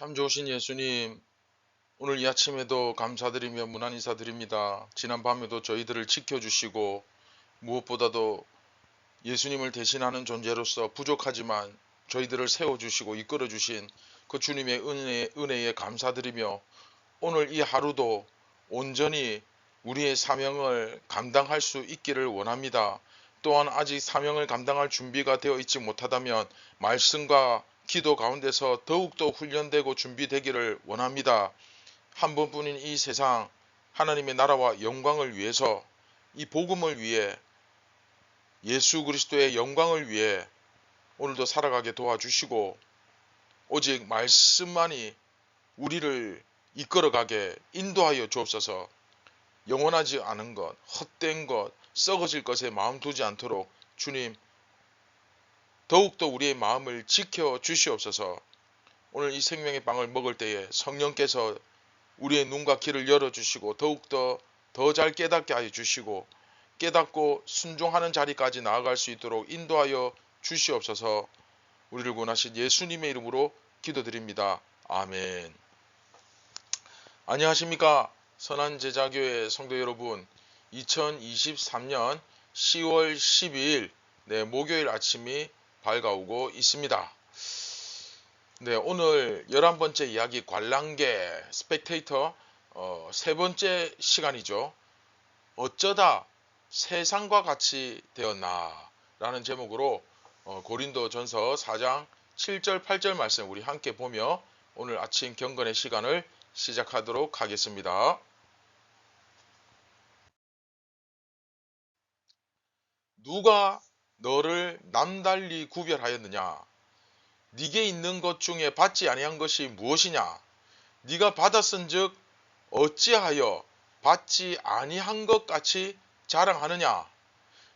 참 좋으신 예수님, 오늘 이 아침에도 감사드리며 무난 인사드립니다. 지난 밤에도 저희들을 지켜주시고 무엇보다도 예수님을 대신하는 존재로서 부족하지만 저희들을 세워주시고 이끌어주신 그 주님의 은혜에 감사드리며 오늘 이 하루도 온전히 우리의 사명을 감당할 수 있기를 원합니다. 또한 아직 사명을 감당할 준비가 되어 있지 못하다면 말씀과 기도 가운데서 더욱더 훈련되고 준비되기를 원합니다. 한 번뿐인 이 세상, 하나님의 나라와 영광을 위해서, 이 복음을 위해, 예수 그리스도의 영광을 위해 오늘도 살아가게 도와주시고 오직 말씀만이 우리를 이끌어가게 인도하여 주옵소서. 영원하지 않은 것, 헛된 것, 썩어질 것에 마음 두지 않도록 주님 더욱더 우리의 마음을 지켜 주시옵소서. 오늘 이 생명의 빵을 먹을 때에 성령께서 우리의 눈과 귀를 열어주시고 더욱더 더 잘 깨닫게 하여 주시고 깨닫고 순종하는 자리까지 나아갈 수 있도록 인도하여 주시옵소서. 우리를 구원하신 예수님의 이름으로 기도드립니다. 아멘. 안녕하십니까 선한제자교회 성도 여러분, 2023년 10월 12일 목요일 아침이 밝아오고 있습니다. 오늘 11번째 이야기 관람객 스펙테이터 세 번째 시간이죠. 어쩌다 세상과 같이 되었나 라는 제목으로 고린도전서 4장 7절 8절 말씀 우리 함께 보며 오늘 아침 경건의 시간을 시작하도록 하겠습니다. 누가 너를 남달리 구별하였느냐? 네게 있는 것 중에 받지 아니한 것이 무엇이냐? 네가 받았은즉 어찌하여 받지 아니한 것 같이 자랑하느냐?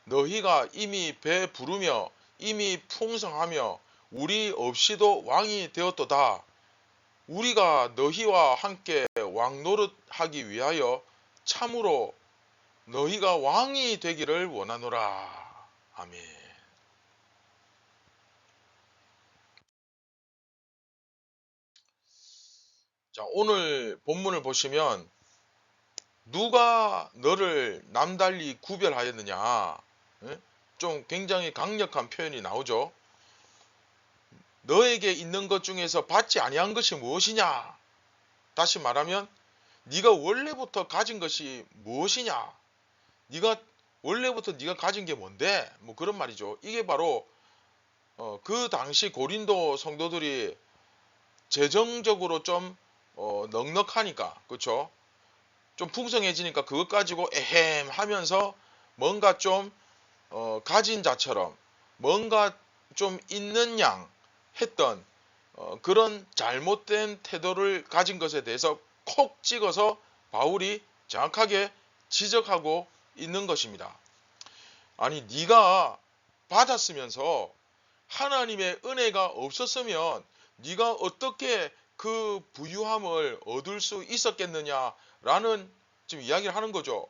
너희가 이미 배부르며 이미 풍성하며 우리 없이도 왕이 되었도다. 우리가 너희와 함께 왕노릇하기 위하여 참으로 너희가 왕이 되기를 원하노라. 아멘. 자, 오늘 본문을 보시면 누가 너를 남달리 구별하였느냐? 좀 굉장히 강력한 표현이 나오죠. 너에게 있는 것 중에서 받지 아니한 것이 무엇이냐? 다시 말하면 네가 원래부터 가진 것이 무엇이냐? 원래부터 네가 가진 게 뭔데? 뭐 그런 말이죠. 이게 바로 그 당시 고린도 성도들이 재정적으로 좀 넉넉하니까, 그렇죠? 좀 풍성해지니까 그것 가지고 에헴 하면서 뭔가 좀 가진 자처럼 뭔가 좀 있는 양 했던 그런 잘못된 태도를 가진 것에 대해서 콕 찍어서 바울이 정확하게 지적하고 있는 것입니다. 아니, 네가 받았으면서 하나님의 은혜가 없었으면 네가 어떻게 그 부유함을 얻을 수 있었겠느냐라는 지금 이야기를 하는 거죠.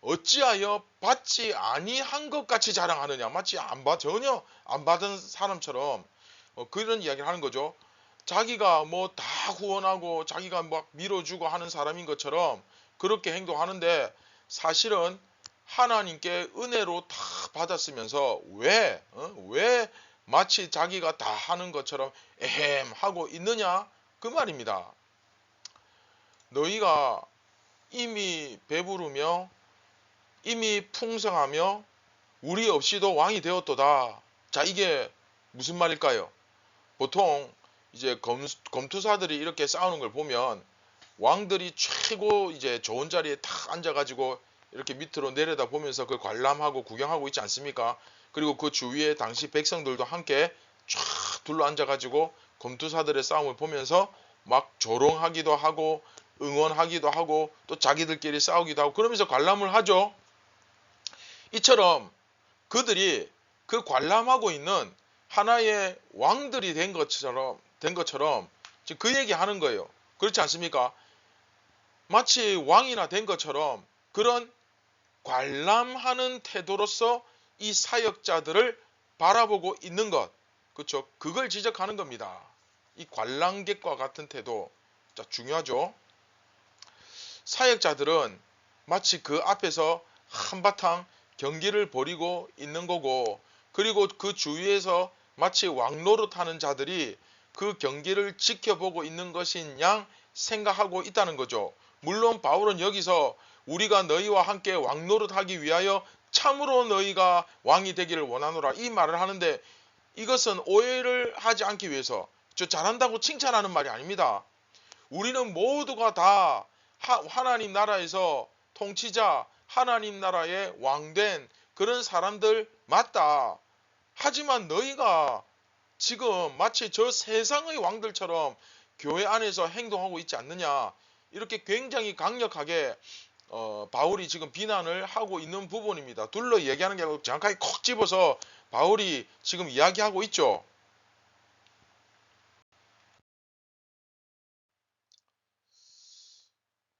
어찌하여 받지 아니한 것 같이 자랑하느냐? 마치 전혀 안 받은 사람처럼 그런 이야기를 하는 거죠. 자기가 뭐 다 후원하고 자기가 막 밀어주고 하는 사람인 것처럼 그렇게 행동하는데 사실은 하나님께 은혜로 다 받았으면서 왜 마치 자기가 다 하는 것처럼 에헴 하고 있느냐? 그 말입니다. 너희가 이미 배부르며 이미 풍성하며 우리 없이도 왕이 되었도다. 자, 이게 무슨 말일까요? 보통 이제 검투사들이 이렇게 싸우는 걸 보면 왕들이 최고 이제 좋은 자리에 탁 앉아가지고 이렇게 밑으로 내려다 보면서 그 관람하고 구경하고 있지 않습니까? 그리고 그 주위에 당시 백성들도 함께 쫙 둘러 앉아가지고 검투사들의 싸움을 보면서 막 조롱하기도 하고 응원하기도 하고 또 자기들끼리 싸우기도 하고 그러면서 관람을 하죠. 이처럼 그들이 그 관람하고 있는 하나의 왕들이 된 것처럼 지금 그 얘기 하는 거예요. 그렇지 않습니까? 마치 왕이나 된 것처럼 그런 관람하는 태도로서 이 사역자들을 바라보고 있는 것, 그렇죠? 그걸 지적하는 겁니다. 이 관람객과 같은 태도, 자, 중요하죠. 사역자들은 마치 그 앞에서 한바탕 경기를 벌이고 있는 거고, 그리고 그 주위에서 마치 왕노릇하는 자들이 그 경기를 지켜보고 있는 것인 양 생각하고 있다는 거죠. 물론 바울은 여기서 우리가 너희와 함께 왕노릇하기 위하여 참으로 너희가 왕이 되기를 원하노라 이 말을 하는데, 이것은 오해를 하지 않기 위해서 저 잘한다고 칭찬하는 말이 아닙니다. 우리는 모두가 다 하나님 나라에서 통치자, 하나님 나라의 왕된 그런 사람들 맞다. 하지만 너희가 지금 마치 저 세상의 왕들처럼 교회 안에서 행동하고 있지 않느냐, 이렇게 굉장히 강력하게 바울이 지금 비난을 하고 있는 부분입니다. 둘러 얘기하는 게 아니고 정확하게 콕 집어서 바울이 지금 이야기하고 있죠.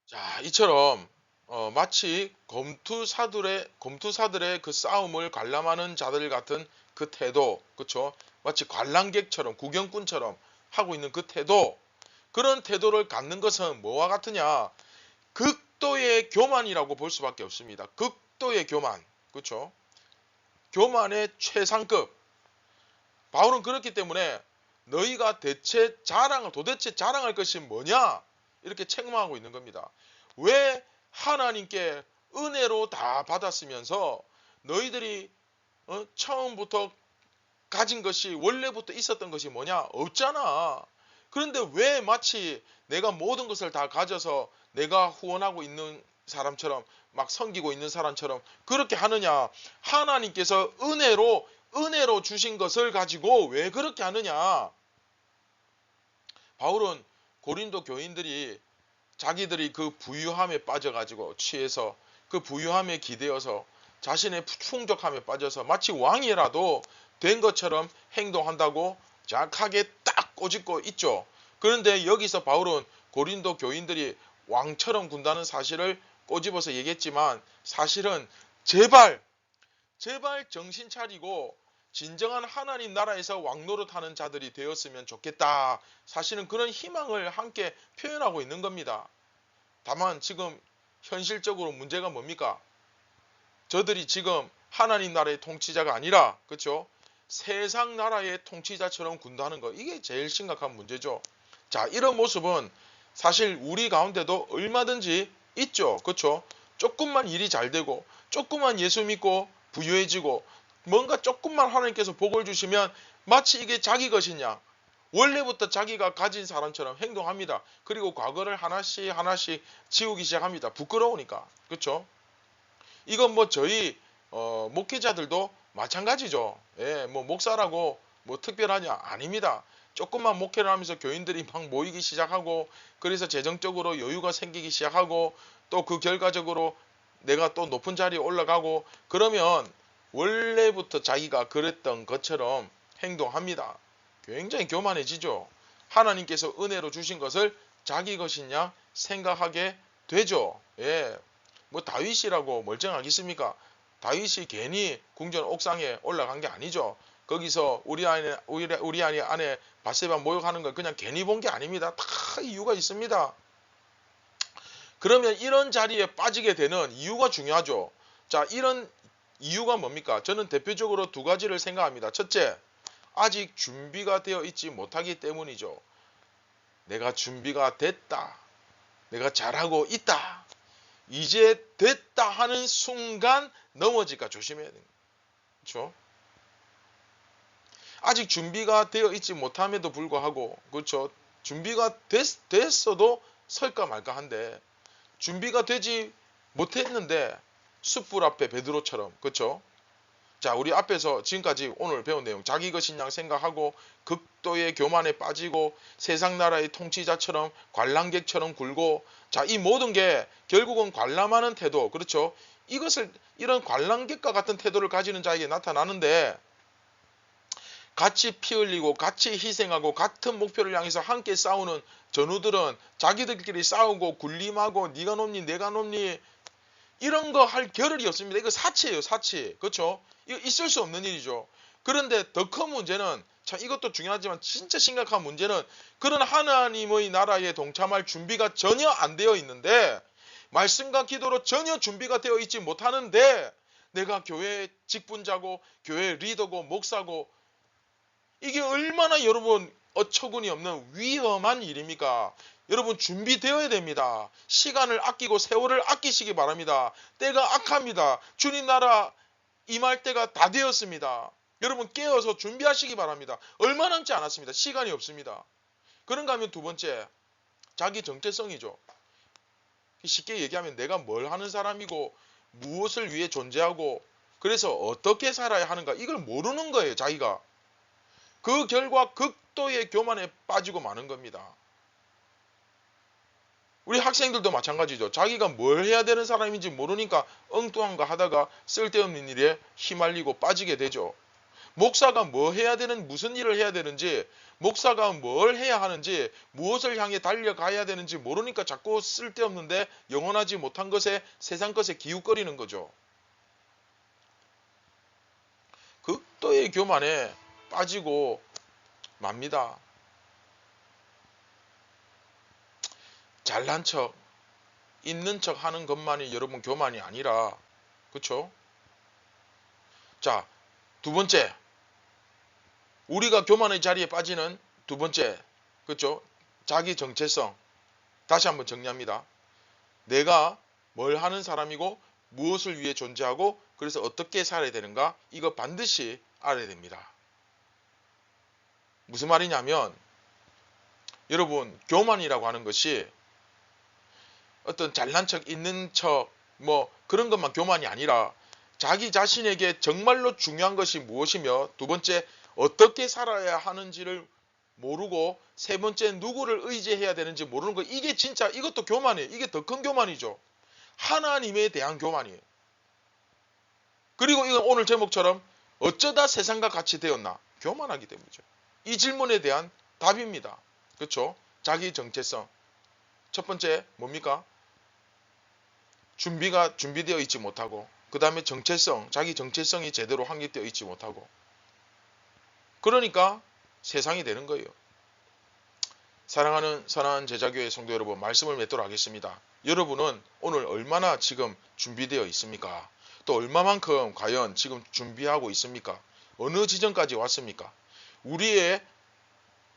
자, 이처럼 마치 검투사들의 그 싸움을 관람하는 자들 같은 그 태도, 그렇죠? 마치 관람객처럼 구경꾼처럼 하고 있는 그 태도, 그런 태도를 갖는 것은 뭐와 같으냐? 극도의 교만이라고 볼 수밖에 없습니다. 극도의 교만, 그렇죠? 교만의 최상급. 바울은 그렇기 때문에 너희가 도대체 자랑할 것이 뭐냐? 이렇게 책망하고 있는 겁니다. 왜 하나님께 은혜로 다 받았으면서 너희들이 처음부터 가진 것이, 원래부터 있었던 것이 뭐냐? 없잖아. 그런데 왜 마치 내가 모든 것을 다 가져서 내가 후원하고 있는 사람처럼, 막 섬기고 있는 사람처럼 그렇게 하느냐? 하나님께서 은혜로 주신 것을 가지고 왜 그렇게 하느냐? 바울은 고린도 교인들이 자기들이 그 부유함에 빠져가지고 취해서 그 부유함에 기대어서 자신의 풍족함에 빠져서 마치 왕이라도 된 것처럼 행동한다고 정확하게 딱 꼬집고 있죠. 그런데 여기서 바울은 고린도 교인들이 왕처럼 군다는 사실을 꼬집어서 얘기했지만, 사실은 제발 정신 차리고 진정한 하나님 나라에서 왕노릇하는 자들이 되었으면 좋겠다. 사실은 그런 희망을 함께 표현하고 있는 겁니다. 다만 지금 현실적으로 문제가 뭡니까? 저들이 지금 하나님 나라의 통치자가 아니라, 그렇죠? 세상 나라의 통치자처럼 군다는 거, 이게 제일 심각한 문제죠. 자, 이런 모습은 사실 우리 가운데도 얼마든지 있죠. 그렇죠? 조금만 일이 잘 되고 조금만 예수 믿고 부유해지고 뭔가 조금만 하나님께서 복을 주시면 마치 이게 자기 것이냐, 원래부터 자기가 가진 사람처럼 행동합니다. 그리고 과거를 하나씩 지우기 시작합니다. 부끄러우니까. 그렇죠? 이건 뭐 저희 목회자들도 마찬가지죠. 예, 뭐 목사라고 뭐 특별하냐? 아닙니다. 조금만 목회를 하면서 교인들이 막 모이기 시작하고, 그래서 재정적으로 여유가 생기기 시작하고, 또 그 결과적으로 내가 또 높은 자리에 올라가고, 그러면 원래부터 자기가 그랬던 것처럼 행동합니다. 굉장히 교만해지죠. 하나님께서 은혜로 주신 것을 자기 것이냐 생각하게 되죠. 예, 뭐 다윗이라고 멀쩡하겠습니까? 다윗이 괜히 궁전 옥상에 올라간 게 아니죠. 거기서 우리 안에 바세바 모욕하는 걸 그냥 괜히 본 게 아닙니다. 다 이유가 있습니다. 그러면 이런 자리에 빠지게 되는 이유가 중요하죠. 자, 이런 이유가 뭡니까? 저는 대표적으로 두 가지를 생각합니다. 첫째, 아직 준비가 되어 있지 못하기 때문이죠. 내가 준비가 됐다, 내가 잘하고 있다, 이제 됐다 하는 순간 넘어질까 조심해야 됩니다. 그렇죠? 아직 준비가 되어 있지 못함에도 불구하고, 그렇죠? 준비가 됐어도 설까 말까 한데, 준비가 되지 못했는데 숯불 앞에 베드로처럼, 그렇죠? 자, 우리 앞에서 지금까지 오늘 배운 내용, 자기 것인 양 생각하고 극도의 교만에 빠지고 세상 나라의 통치자처럼 관람객처럼 굴고, 자, 이 모든 게 결국은 관람하는 태도, 그렇죠? 이런 관람객과 같은 태도를 가지는 자에게 나타나는데, 같이 피 흘리고 같이 희생하고 같은 목표를 향해서 함께 싸우는 전우들은 자기들끼리 싸우고 군림하고 네가 높니 내가 높니 이런 거 할 겨를이 없습니다. 이거 사치예요, 사치. 그렇죠? 이거 있을 수 없는 일이죠. 그런데 더 큰 문제는 참 이것도 중요하지만 진짜 심각한 문제는 그런 하나님의 나라에 동참할 준비가 전혀 안 되어 있는데 말씀과 기도로 전혀 준비가 되어 있지 못하는데 내가 교회 직분자고 교회 리더고 목사고 이게 얼마나 여러분 어처구니 없는 위험한 일입니까? 여러분 준비되어야 됩니다. 시간을 아끼고 세월을 아끼시기 바랍니다. 때가 악합니다. 주님 나라 임할 때가 다 되었습니다. 여러분 깨어서 준비하시기 바랍니다. 얼마 남지 않았습니다. 시간이 없습니다. 그런가 하면 두 번째, 자기 정체성이죠. 쉽게 얘기하면 내가 뭘 하는 사람이고 무엇을 위해 존재하고 그래서 어떻게 살아야 하는가 이걸 모르는 거예요. 자기가. 그 결과 극도의 교만에 빠지고 마는 겁니다. 우리 학생들도 마찬가지죠. 자기가 뭘 해야 되는 사람인지 모르니까 엉뚱한 거 하다가 쓸데없는 일에 휘말리고 빠지게 되죠. 목사가 뭐 해야 되는 무슨 일을 해야 되는지 목사가 뭘 해야 하는지 무엇을 향해 달려가야 되는지 모르니까 자꾸 쓸데없는데 영원하지 못한 것에 세상 것에 기웃거리는 거죠. 극도의 교만에 빠지고 맙니다. 잘난 척, 있는 척 하는 것만이 여러분 교만이 아니라 그렇죠? 자, 두 번째 우리가 교만의 자리에 빠지는 두 번째 그렇죠? 자기 정체성. 다시 한번 정리합니다. 내가 뭘 하는 사람이고 무엇을 위해 존재하고 그래서 어떻게 살아야 되는가 이거 반드시 알아야 됩니다. 무슨 말이냐면 여러분 교만이라고 하는 것이 어떤 잘난 척 있는 척 뭐 그런 것만 교만이 아니라 자기 자신에게 정말로 중요한 것이 무엇이며 두 번째 어떻게 살아야 하는지를 모르고 세 번째 누구를 의지해야 되는지 모르는 거 이게 진짜 이것도 교만이에요. 이게 더 큰 교만이죠. 하나님에 대한 교만이에요. 그리고 이건 오늘 제목처럼 어쩌다 세상과 같이 되었나 교만하기 때문이죠. 이 질문에 대한 답입니다. 그렇죠? 자기 정체성. 첫 번째 뭡니까? 준비가 준비되어 있지 못하고 그 다음에 정체성, 자기 정체성이 제대로 확립되어 있지 못하고 그러니까 세상이 되는 거예요. 사랑하는 선한 제자교회 성도 여러분 말씀을 맺도록 하겠습니다. 여러분은 오늘 얼마나 지금 준비되어 있습니까? 또 얼마만큼 과연 지금 준비하고 있습니까? 어느 지점까지 왔습니까? 우리의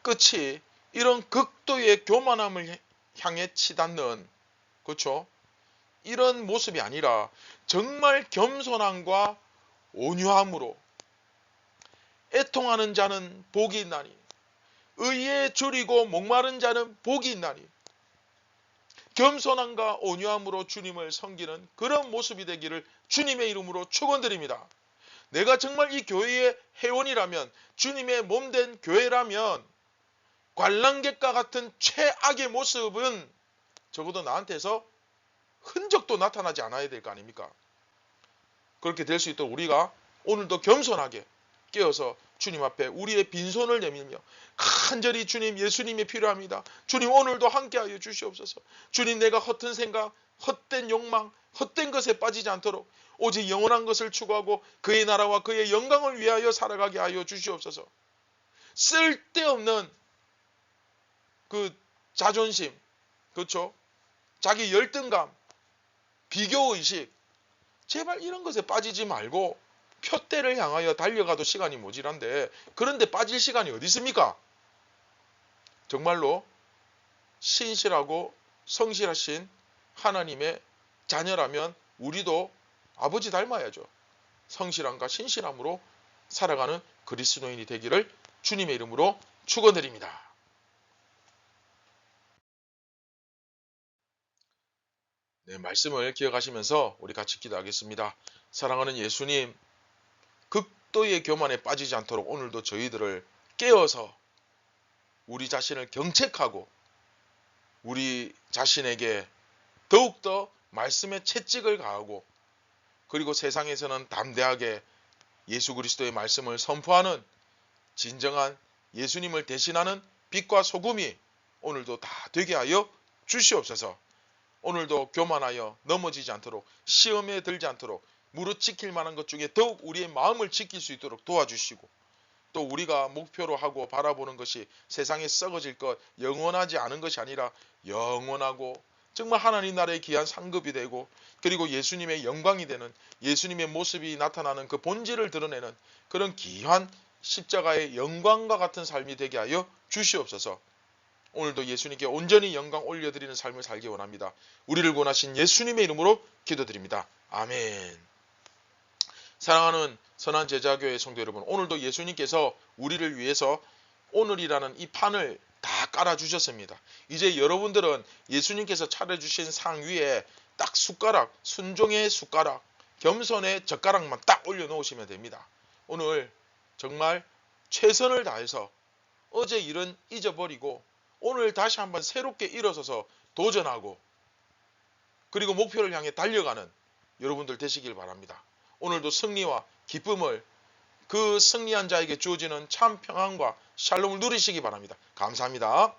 끝이 이런 극도의 교만함을 향해 치닫는 그렇죠? 이런 모습이 아니라 정말 겸손함과 온유함으로 애통하는 자는 복이 있나니 의에 줄이고 목마른 자는 복이 있나니 겸손함과 온유함으로 주님을 섬기는 그런 모습이 되기를 주님의 이름으로 축원드립니다. 내가 정말 이 교회의 회원이라면 주님의 몸된 교회라면 관람객과 같은 최악의 모습은 적어도 나한테서 흔적도 나타나지 않아야 될 거 아닙니까? 그렇게 될 수 있도록 우리가 오늘도 겸손하게 깨어서 주님 앞에 우리의 빈손을 내밀며 간절히 주님 예수님이 필요합니다. 주님 오늘도 함께하여 주시옵소서. 주님 내가 헛된 생각, 헛된 욕망, 헛된 것에 빠지지 않도록 오직 영원한 것을 추구하고 그의 나라와 그의 영광을 위하여 살아가게 하여 주시옵소서. 쓸데없는 그 자존심, 그렇죠? 자기 열등감, 비교의식 제발 이런 것에 빠지지 말고 표대를 향하여 달려가도 시간이 모자란데 그런데 빠질 시간이 어디 있습니까? 정말로 신실하고 성실하신 하나님의 자녀라면 우리도 아버지 닮아야죠. 성실함과 신실함으로 살아가는 그리스도인이 되기를 주님의 이름으로 축원드립니다. 네, 말씀을 기억하시면서 우리 같이 기도하겠습니다. 사랑하는 예수님, 극도의 교만에 빠지지 않도록 오늘도 저희들을 깨워서 우리 자신을 경책하고 우리 자신에게 더욱더 말씀의 채찍을 가하고 그리고 세상에서는 담대하게 예수 그리스도의 말씀을 선포하는 진정한 예수님을 대신하는 빛과 소금이 오늘도 다 되게 하여 주시옵소서. 오늘도 교만하여 넘어지지 않도록 시험에 들지 않도록 무릇 지킬 만한 것 중에 더욱 우리의 마음을 지킬 수 있도록 도와주시고 또 우리가 목표로 하고 바라보는 것이 세상에 썩어질 것, 영원하지 않은 것이 아니라 영원하고 정말 하나님 나라의 귀한 상급이 되고, 그리고 예수님의 영광이 되는, 예수님의 모습이 나타나는 그 본질을 드러내는 그런 귀한 십자가의 영광과 같은 삶이 되게 하여 주시옵소서. 오늘도 예수님께 온전히 영광 올려드리는 삶을 살기 원합니다. 우리를 구원하신 예수님의 이름으로 기도드립니다. 아멘. 사랑하는 선한 제자교회 성도 여러분, 오늘도 예수님께서 우리를 위해서 오늘이라는 이 판을 다 깔아주셨습니다. 이제 여러분들은 예수님께서 차려주신 상 위에 딱 숟가락, 순종의 숟가락, 겸손의 젓가락만 딱 올려놓으시면 됩니다. 오늘 정말 최선을 다해서 어제 일은 잊어버리고 오늘 다시 한번 새롭게 일어서서 도전하고, 그리고 목표를 향해 달려가는 여러분들 되시길 바랍니다. 오늘도 승리와 기쁨을, 그 승리한 자에게 주어지는 참 평안과 샬롬을 누리시기 바랍니다. 감사합니다.